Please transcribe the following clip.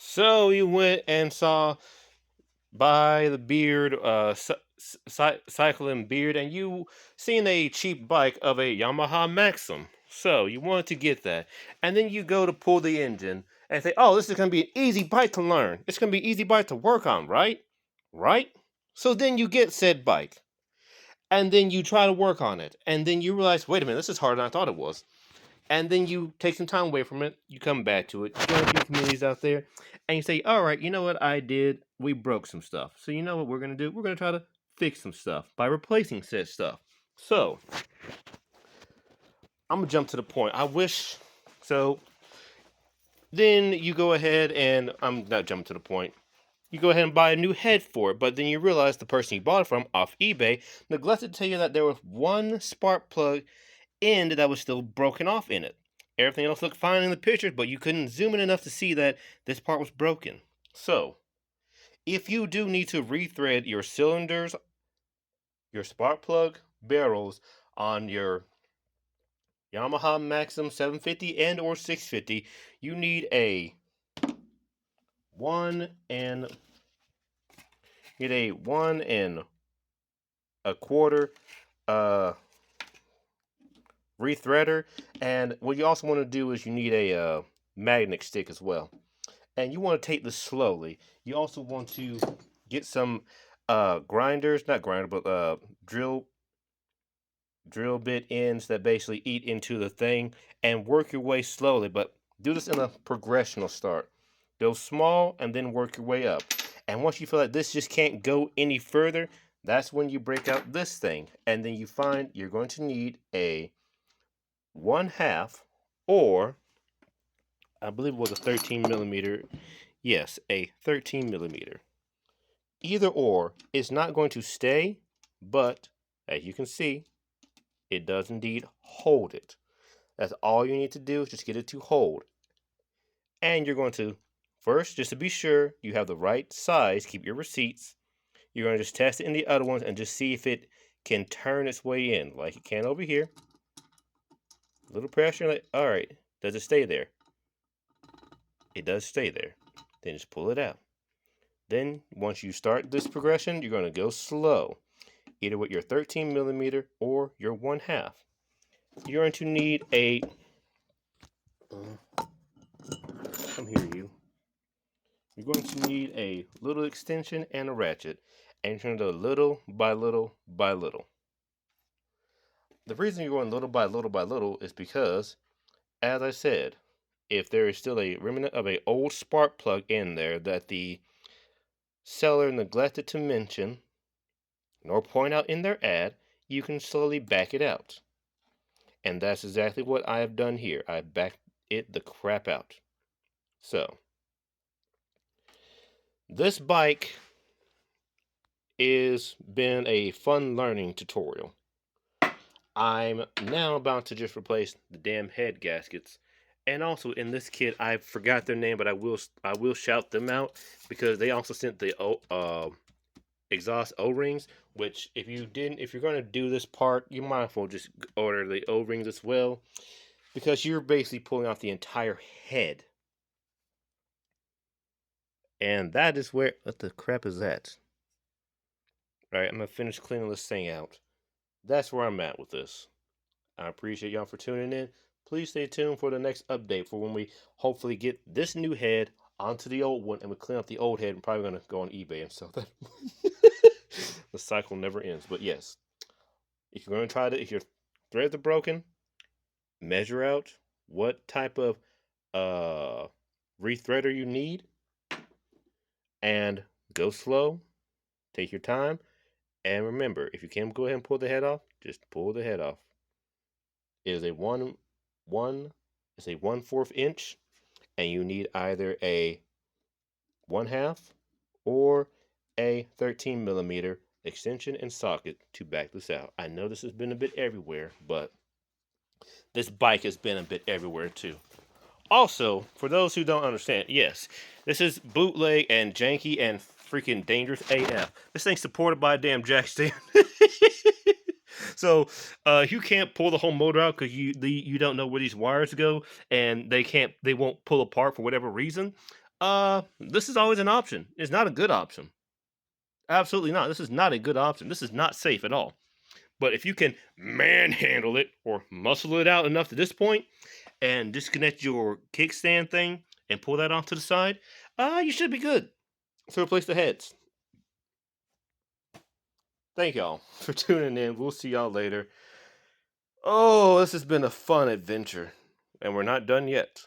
So you went and saw by the beard, cycling beard, and you seen a cheap bike of a Yamaha Maxim. So you wanted to get that, and then you go to pull the engine and say, "Oh, this is gonna be an easy bike to learn. It's gonna be an easy bike to work on, right? Right?" So then you get said bike, and then you try to work on it, and then you realize, wait a minute, this is harder than I thought it was. And then you take some time away from it. You come back to it. You go to your communities out there, and you say, "All right, you know what I did? We broke some stuff. So you know what we're gonna do? We're gonna try to fix some stuff by replacing said stuff." So I'm gonna jump to the point. I wish. So then you go ahead and I'm not jumping to the point. You go ahead and buy a new head for it, but then you realize the person you bought it from off eBay neglected to tell you that there was one spark plug end that was still broken off in it. Everything else looked fine in the pictures, but you couldn't zoom in enough to see that this part was broken. So, if you do need to rethread your cylinders, your spark plug barrels on your Yamaha Maxim 750 and or 650, you need a one and one and a quarter uh rethreader, and what you also want to do is you need a magnet stick as well, and you want to take this slowly. You also want to get some grinders, not grinder, but drill bit ends that basically eat into the thing, and work your way slowly. But do this in a progressional start. Go small and then work your way up. And once you feel like this just can't go any further, that's when you break out this thing, and then you find you're going to need a 1/2, or I believe it was a 13 millimeter. Yes, a 13 millimeter. Either or is not going to stay, but as you can see, it does indeed hold it. That's all you need to do is just get it to hold. And you're going to, first, just to be sure you have the right size, keep your receipts. You're going to just test it in the other ones and just see if it can turn its way in, like it can over here. A little pressure, like, all right, does it stay there? It does stay there. Then just pull it out. Then, once you start this progression, you're going to go slow, either with your 13 millimeter or your 1/2. You're going to need a, come here, you. You're going to need a little extension and a ratchet, and you're going to go little by little by little. The reason you're going little by little by little is because, as I said, if there is still a remnant of an old spark plug in there that the seller neglected to mention nor point out in their ad, you can slowly back it out. And that's exactly what I have done here. I backed it the crap out. So, this bike is been a fun learning tutorial. I'm now about to just replace the damn head gaskets. And also in this kit, I forgot their name, but I will shout them out because they also sent the exhaust O-rings. Which if you're going to do this part, you might as well just order the O-rings as well, because you're basically pulling off the entire head. And that is where, what the crap is that? All right, I'm gonna finish cleaning this thing out. That's where I'm at with this. I appreciate y'all for tuning in. Please stay tuned for the next update for when we hopefully get this new head onto the old one, and we clean up the old head. I'm probably gonna go on eBay and sell that. The cycle never ends. But yes, if you're gonna try to, if your threads are broken, measure out what type of uh rethreader you need, and go slow. Take your time, and remember, if you can go ahead and pull the head off, just pull the head off. It is a it's a 1/4 inch, and you need either a 1/2 or a 13 millimeter extension and socket to back this out. I know this has been a bit everywhere, but this bike has been a bit everywhere too. Also, for those who don't understand, yes, this is bootleg and janky and freaking dangerous AF. This thing's supported by a damn jack stand. So you can't pull the whole motor out because you don't know where these wires go, and they won't pull apart for whatever reason. This is always an option. It's not a good option. Absolutely not. This is not a good option. This is not safe at all. But if you can manhandle it or muscle it out enough to this point and disconnect your kickstand thing and pull that off to the side, you should be good to replace the heads. Thank y'all for tuning in. We'll see y'all later. Oh, this has been a fun adventure, and we're not done yet.